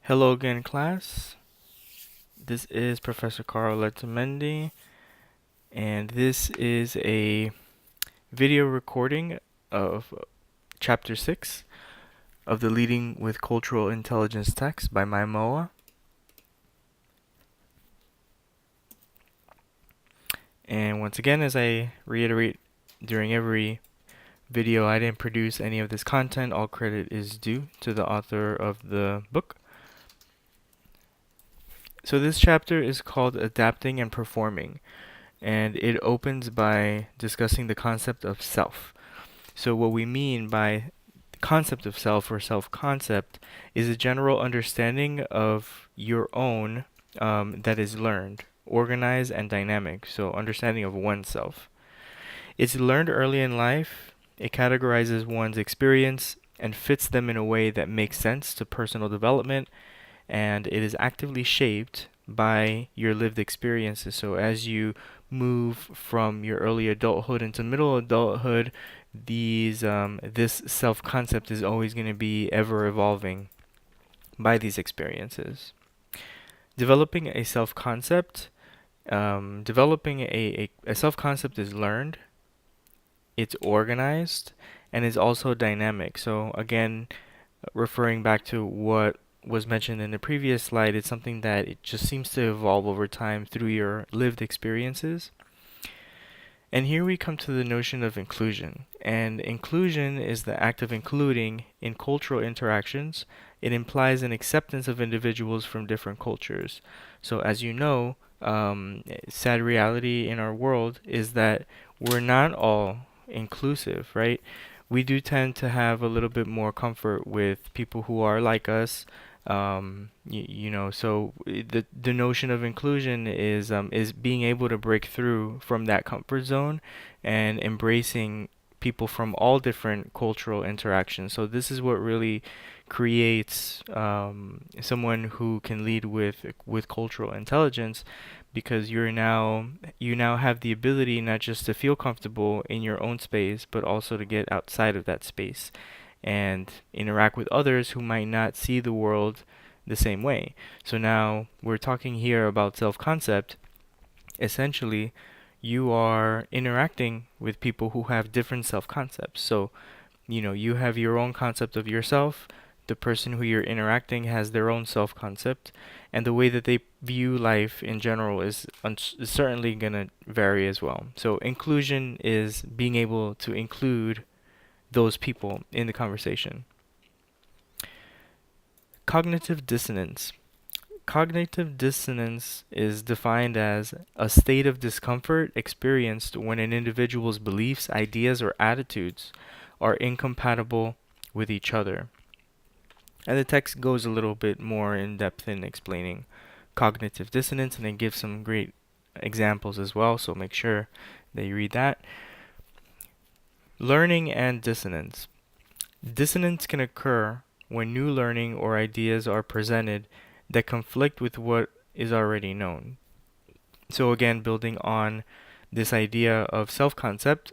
Hello again, class. This is Professor Carl Letamendi, and this is a video recording of Chapter 6 of the Leading with Cultural Intelligence text by Mai Moua. And once again, as I reiterate during every video, I didn't produce any of this content. All credit is due to the author of the book. So this chapter is called Adapting and Performing, and it opens by discussing the concept of self. So what we mean by the concept of self or self-concept is a general understanding of your own that is learned, organized, and dynamic. So understanding of oneself. It's learned early in life. It categorizes one's experience and fits them in a way that makes sense to personal development, and it is actively shaped by your lived experiences. So as you move from your early adulthood into middle adulthood, this self-concept is always going to be ever evolving by these experiences. Developing a self-concept, developing a self-concept is learned, it's organized, and is also dynamic. So again, referring back to what was mentioned in the previous slide, it's something that it just seems to evolve over time through your lived experiences. And here we come to the notion of inclusion. And inclusion is the act of including in cultural interactions. It implies an acceptance of individuals from different cultures. So as you know, sad reality in our world is that we're not all inclusive, right? We do tend to have a little bit more comfort with people who are like us. So the notion of inclusion is being able to break through from that comfort zone and embracing people from all different cultural interactions. So this is what really creates someone who can lead with cultural intelligence, because you now have the ability not just to feel comfortable in your own space, but also to get outside of that space and interact with others who might not see the world the same way. So now we're talking here about self-concept. Essentially, you are interacting with people who have different self-concepts. So, you have your own concept of yourself. The person who you're interacting has their own self-concept, and the way that they view life in general is certainly going to vary as well. So inclusion is being able to include those people in the conversation. Cognitive dissonance. Cognitive dissonance is defined as a state of discomfort experienced when an individual's beliefs, ideas, or attitudes are incompatible with each other. And the text goes a little bit more in depth in explaining cognitive dissonance, and it gives some great examples as well, so make sure that you read that. Learning and dissonance. Dissonance can occur when new learning or ideas are presented that conflict with what is already known. So again, building on this idea of self-concept.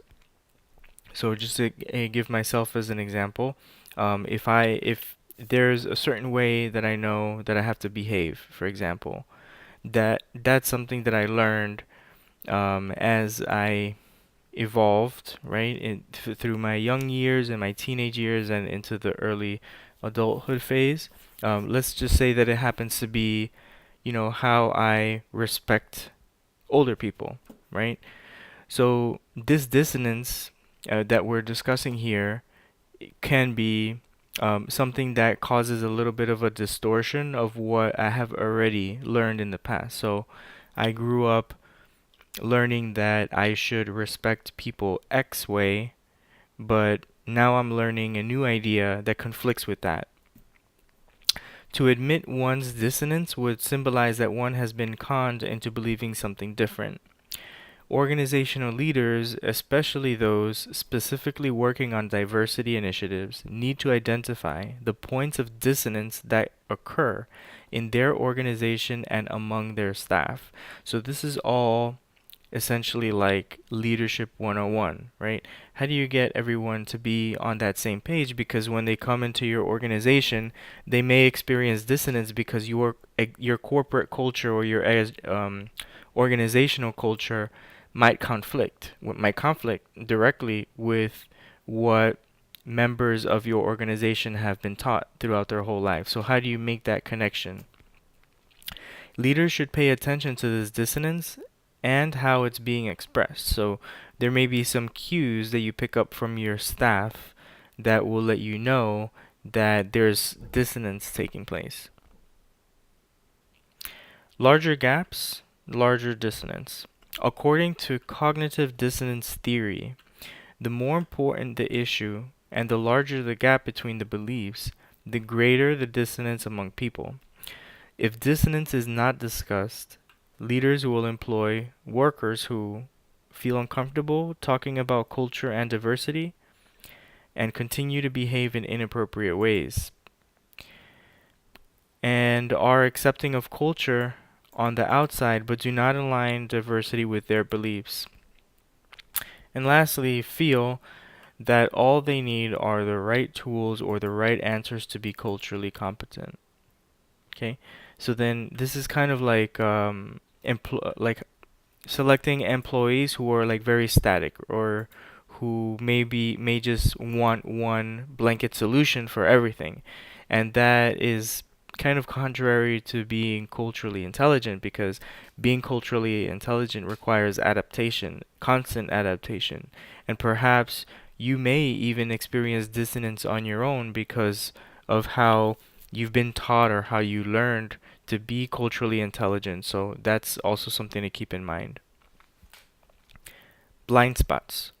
So just to give myself as an example, if there's a certain way that I know that I have to behave, for example, that's something that I learned as I evolved, right, through my young years and my teenage years and into the early adulthood phase. Let's just say that it happens to be, how I respect older people, right? So this dissonance that we're discussing here can be something that causes a little bit of a distortion of what I have already learned in the past. So I grew up learning that I should respect people X way, but now I'm learning a new idea that conflicts with that. To admit one's dissonance would symbolize that one has been conned into believing something different. Organizational leaders, especially those specifically working on diversity initiatives, need to identify the points of dissonance that occur in their organization and among their staff. So this is all essentially like leadership 101, right? How do you get everyone to be on that same page? Because when they come into your organization, they may experience dissonance because your corporate culture or your organizational culture might conflict directly with what members of your organization have been taught throughout their whole life. So how do you make that connection? Leaders should pay attention to this dissonance and how it's being expressed. So there may be some cues that you pick up from your staff that will let you know that there's dissonance taking place. Larger gaps, larger dissonance. According to cognitive dissonance theory, the more important the issue and the larger the gap between the beliefs, the greater the dissonance among people. If dissonance is not discussed, leaders will employ workers who feel uncomfortable talking about culture and diversity and continue to behave in inappropriate ways and are accepting of culture on the outside but do not align diversity with their beliefs. And lastly, feel that all they need are the right tools or the right answers to be culturally competent. Okay, so then this is kind of like like selecting employees who are like very static or who may just want one blanket solution for everything, and that is kind of contrary to being culturally intelligent, because being culturally intelligent requires adaptation, constant adaptation, and perhaps you may even experience dissonance on your own because of how you've been taught or how you learned to be culturally intelligent. So that's also something to keep in mind. Blind spots.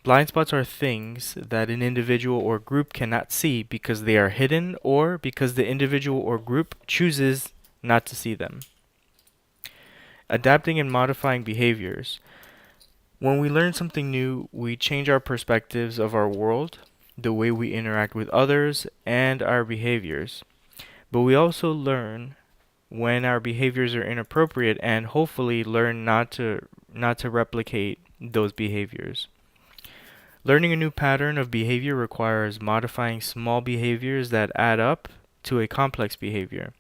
Blind spots are things that an individual or group cannot see because they are hidden or because the individual or group chooses not to see them. Adapting and modifying behaviors. When we learn something new, we change our perspectives of our world, the way we interact with others, and our behaviors. But we also learn when our behaviors are inappropriate and hopefully learn not to replicate those behaviors. Learning a new pattern of behavior requires modifying small behaviors that add up to a complex behavior.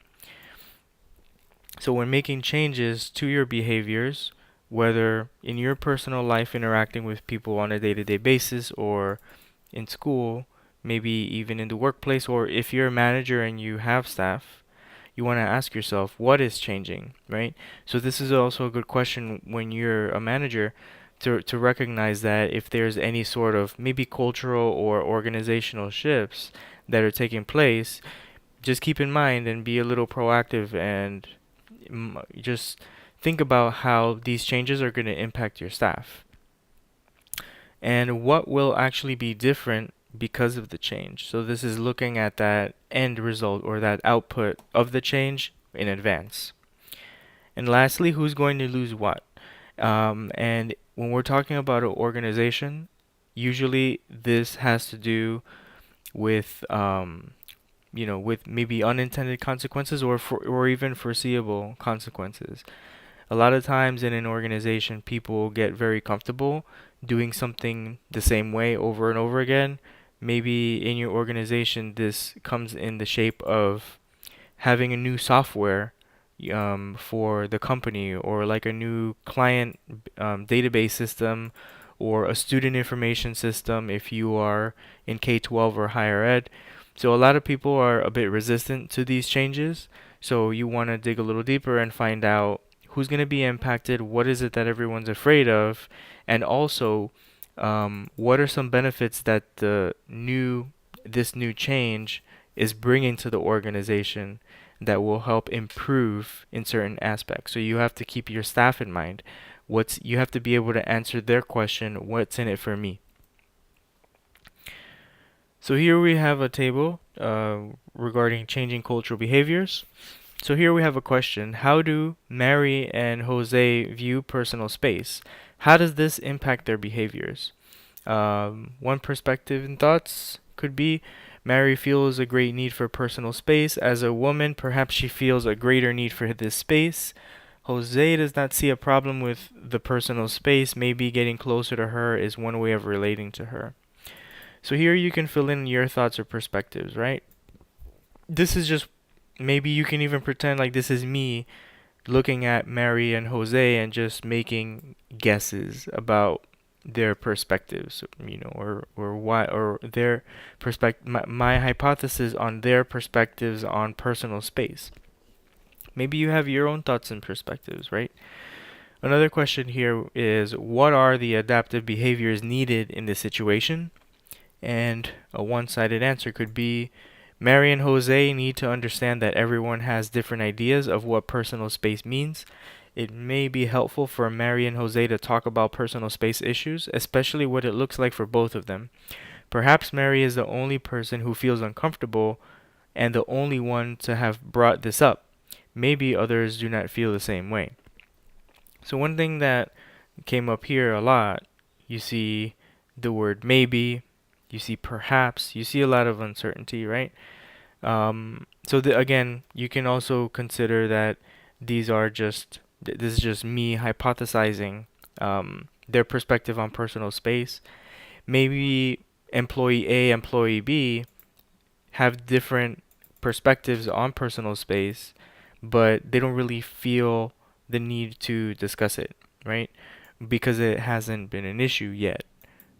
So when making changes to your behaviors, whether in your personal life interacting with people on a day-to-day basis or in school, maybe even in the workplace, or if you're a manager and you have staff, you want to ask yourself, what is changing, right? So this is also a good question when you're a manager to recognize that if there's any sort of maybe cultural or organizational shifts that are taking place, just keep in mind and be a little proactive and just think about how these changes are going to impact your staff and what will actually be different because of the change. So this is looking at that end result or that output of the change in advance. And lastly, who's going to lose what? And when we're talking about an organization, usually this has to do with with maybe unintended consequences or even foreseeable consequences. A lot of times in an organization, people get very comfortable doing something the same way over and over again. Maybe in your organization, this comes in the shape of having a new software for the company, or like a new client database system, or a student information system if you are in K-12 or higher ed. So a lot of people are a bit resistant to these changes. So you want to dig a little deeper and find out who's going to be impacted, what is it that everyone's afraid of, and also what are some benefits that this new change is bringing to the organization that will help improve in certain aspects. So you have to keep your staff in mind. You have to be able to answer their question, what's in it for me? So here we have a table regarding changing cultural behaviors. So here we have a question. How do Mary and Jose view personal space? How does this impact their behaviors? One perspective and thoughts could be Mary feels a great need for personal space. As a woman, perhaps she feels a greater need for this space. Jose does not see a problem with the personal space. Maybe getting closer to her is one way of relating to her. So here you can fill in your thoughts or perspectives, right? This is just, maybe you can even pretend like this is me looking at Mary and Jose and just making guesses about their perspectives, or why, or their perspective, my hypothesis on their perspectives on personal space. Maybe you have your own thoughts and perspectives, right? Another question here is, what are the adaptive behaviors needed in this situation? And a one-sided answer could be, Mary and Jose need to understand that everyone has different ideas of what personal space means. It may be helpful for Mary and Jose to talk about personal space issues, especially what it looks like for both of them. Perhaps Mary is the only person who feels uncomfortable and the only one to have brought this up. Maybe others do not feel the same way. So one thing that came up here a lot, you see the word maybe, you see perhaps, you see a lot of uncertainty, right? Again, you can also consider that this is just me hypothesizing their perspective on personal space. Maybe employee A, employee B have different perspectives on personal space, but they don't really feel the need to discuss it, right? Because it hasn't been an issue yet.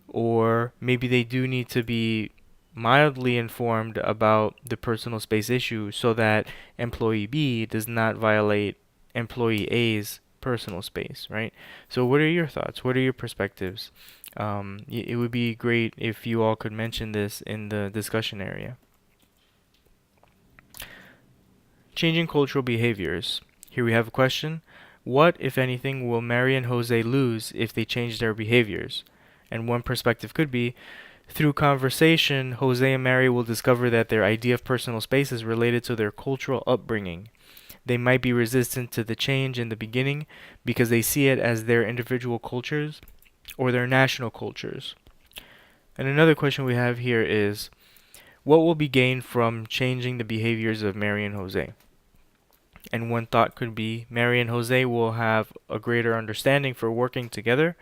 Or maybe they do need to be mildly informed about the personal space issue so that employee B does not violate employee A's personal space, right? So what are your thoughts? What are your perspectives? It would be great if you all could mention this in the discussion area. Changing cultural behaviors. Here we have a question. What, if anything, will Mary and Jose lose if they change their behaviors? And one perspective could be, through conversation, Jose and Mary will discover that their idea of personal space is related to their cultural upbringing. They might be resistant to the change in the beginning because they see it as their individual cultures or their national cultures. And another question we have here is, what will be gained from changing the behaviors of Mary and Jose? And one thought could be, Mary and Jose will have a greater understanding for working together.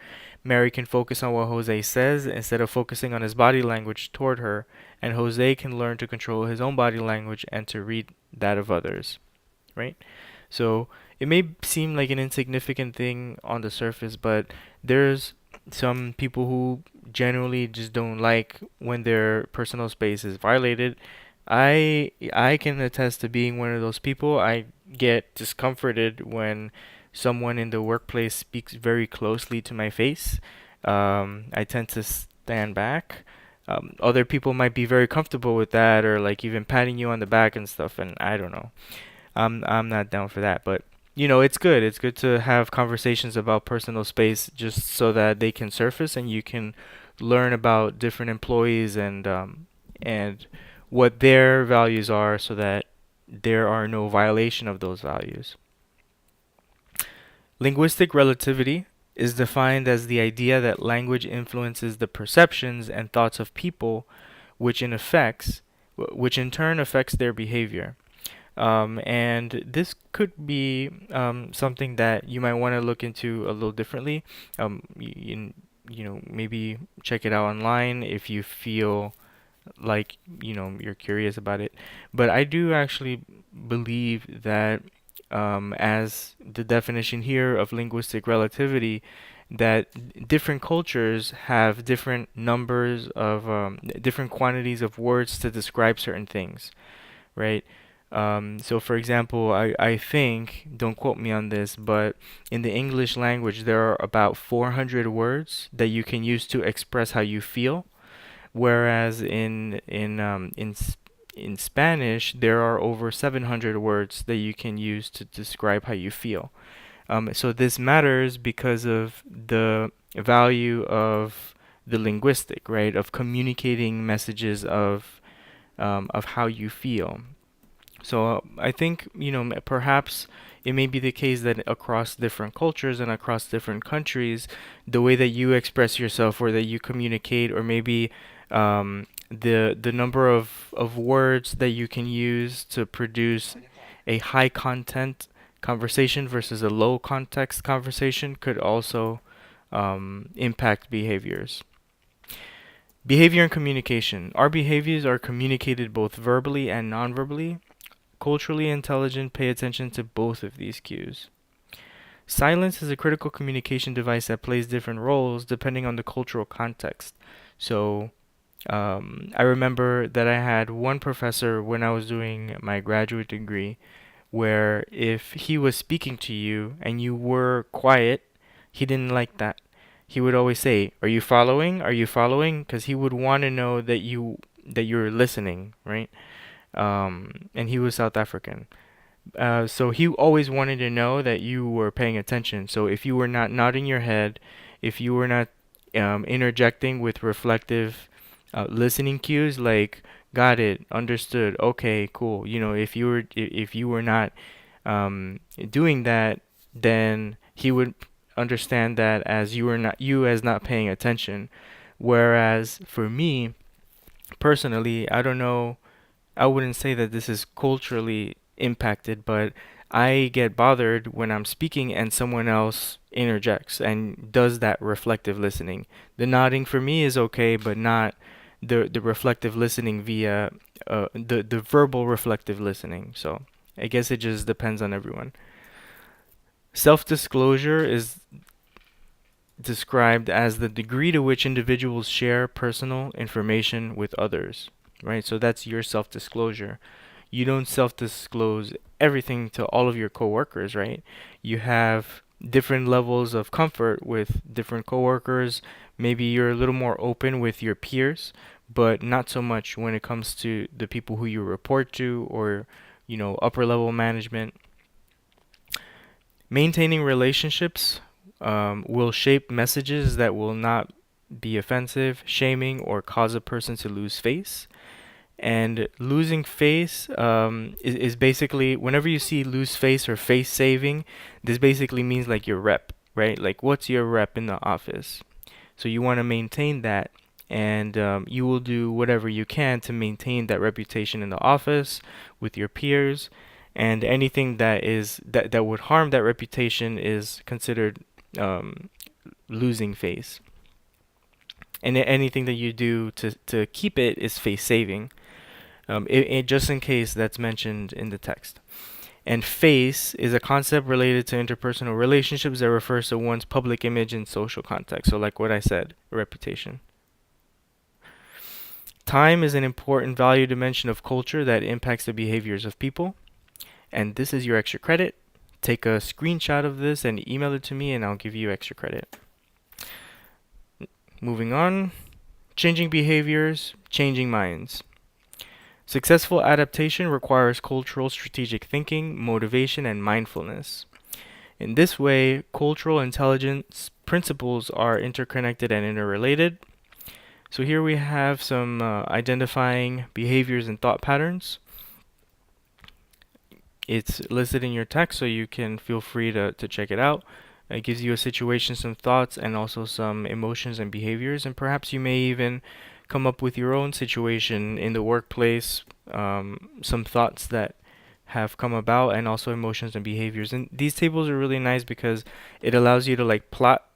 Mary can focus on what Jose says instead of focusing on his body language toward her, and Jose can learn to control his own body language and to read that of others, right? So it may seem like an insignificant thing on the surface, but there's some people who generally just don't like when their personal space is violated. I can attest to being one of those people. I get discomforted when someone in the workplace speaks very closely to my face. I tend to stand back. Other people might be very comfortable with that, or like even patting you on the back and stuff, and I don't know. I'm not down for that, but it's good. It's good to have conversations about personal space just so that they can surface and you can learn about different employees and what their values are so that there are no violation of those values. Linguistic relativity is defined as the idea that language influences the perceptions and thoughts of people, which which in turn affects their behavior. And this could be something that you might want to look into a little differently. Maybe check it out online if you feel like you're curious about it. But I do actually believe that as the definition here of linguistic relativity, that different cultures have different numbers of different quantities of words to describe certain things, right? So for example, I think, don't quote me on this, but in the English language, there are about 400 words that you can use to express how you feel, whereas in Spanish, there are over 700 words that you can use to describe how you feel. So this matters because of the value of the linguistic, right? Of communicating messages of how you feel. So I think, perhaps it may be the case that across different cultures and across different countries, the way that you express yourself or that you communicate, or maybe the number of words that you can use to produce a high content conversation versus a low context conversation could also impact behaviors. Behavior and communication. Our behaviors are communicated both verbally and non-verbally. Culturally intelligent pay attention to both of these cues. Silence is a critical communication device that plays different roles depending on the cultural context. So, I remember that I had one professor when I was doing my graduate degree where if he was speaking to you and you were quiet, he didn't like that. He would always say, "Are you following? Are you following?" Because he would want to know that you're listening, right? And he was South African. So he always wanted to know that you were paying attention. So if you were not nodding your head, if you were not interjecting with reflective listening cues like got it, understood, okay, cool. If you were not doing that, then he would understand that as you as not paying attention. Whereas for me personally, I don't know, I wouldn't say that this is culturally impacted, but I get bothered when I'm speaking and someone else interjects and does that reflective listening. The nodding for me is okay, but not the reflective listening via the verbal reflective listening. So I guess it just depends on everyone. Self-disclosure is described as the degree to which individuals share personal information with others, right? So that's your self-disclosure. You don't self-disclose everything to all of your coworkers, right? You have different levels of comfort with different coworkers. Maybe you're a little more open with your peers, but not so much when it comes to the people who you report to or, upper level management. Maintaining relationships will shape messages that will not be offensive, shaming, or cause a person to lose face. And losing face is basically whenever you see lose face or face saving, this basically means like your rep, right? Like what's your rep in the office? So you want to maintain that, and you will do whatever you can to maintain that reputation in the office with your peers, and anything that would harm that reputation is considered losing face. And anything that you do to keep it is face saving. Just in case that's mentioned in the text. And face is a concept related to interpersonal relationships that refers to one's public image in social context. So like what I said, reputation. Time is an important value dimension of culture that impacts the behaviors of people. And this is your extra credit. Take a screenshot of this and email it to me and I'll give you extra credit. Moving on. Changing behaviors, changing minds. Successful adaptation requires cultural strategic thinking, motivation, and mindfulness. In this way, cultural intelligence principles are interconnected and interrelated. So here we have some identifying behaviors and thought patterns. It's listed in your text, so you can feel free to check it out. It gives you a situation, some thoughts, and also some emotions and behaviors, and perhaps you may even come up with your own situation in the workplace, some thoughts that have come about, and also emotions and behaviors. And these tables are really nice because it allows you to plot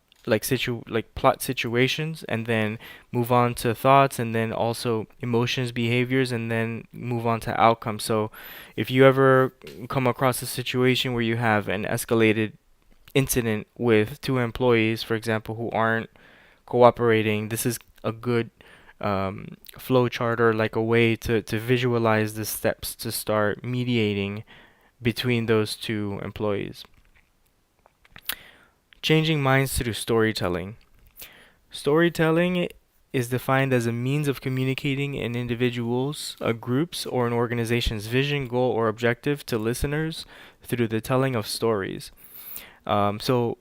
plot situations and then move on to thoughts and then also emotions, behaviors, and then move on to outcomes. So if you ever come across a situation where you have an escalated incident with two employees, for example, who aren't cooperating, this is a good flow chart or like a way to visualize the steps to start mediating between those two employees. Changing minds through storytelling. Storytelling is defined as a means of communicating an individual's, a group's, or an organization's vision, goal, or objective to listeners through the telling of stories. So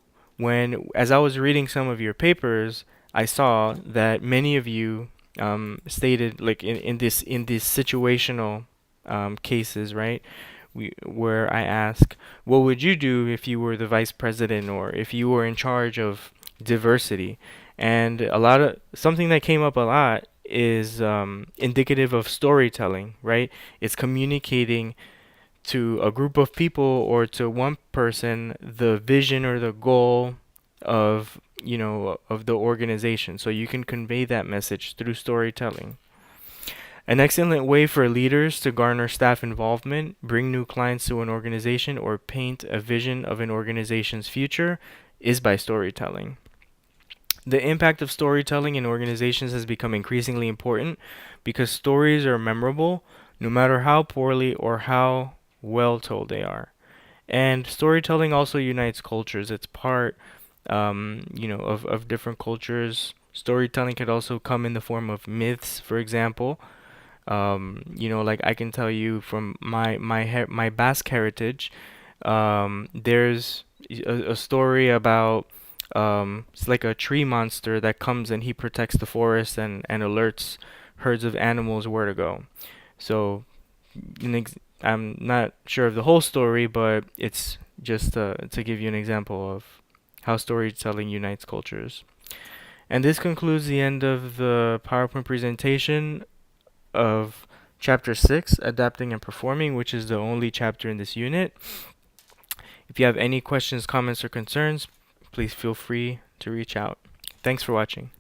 as I was reading some of your papers, I saw that many of you stated like in this situational cases, right? Where I ask, what would you do if you were the vice president or if you were in charge of diversity? And something that came up a lot is indicative of storytelling, right? It's communicating to a group of people or to one person the vision or the goal of, of the organization. So you can convey that message through storytelling. An excellent way for leaders to garner staff involvement, bring new clients to an organization, or paint a vision of an organization's future is by storytelling. The impact of storytelling in organizations has become increasingly important because stories are memorable no matter how poorly or how well told they are. And storytelling also unites cultures. It's part, of different cultures. Storytelling could also come in the form of myths, for example. Like I can tell you from my Basque heritage, there's a story about it's like a tree monster that comes and he protects the forest and alerts herds of animals where to go. So I'm not sure of the whole story, but it's just to give you an example of how storytelling unites cultures. And this concludes the end of the PowerPoint presentation of Chapter 6, Adapting and Performing, which is the only chapter in this unit. If you have any questions, comments, or concerns, please feel free to reach out. Thanks for watching.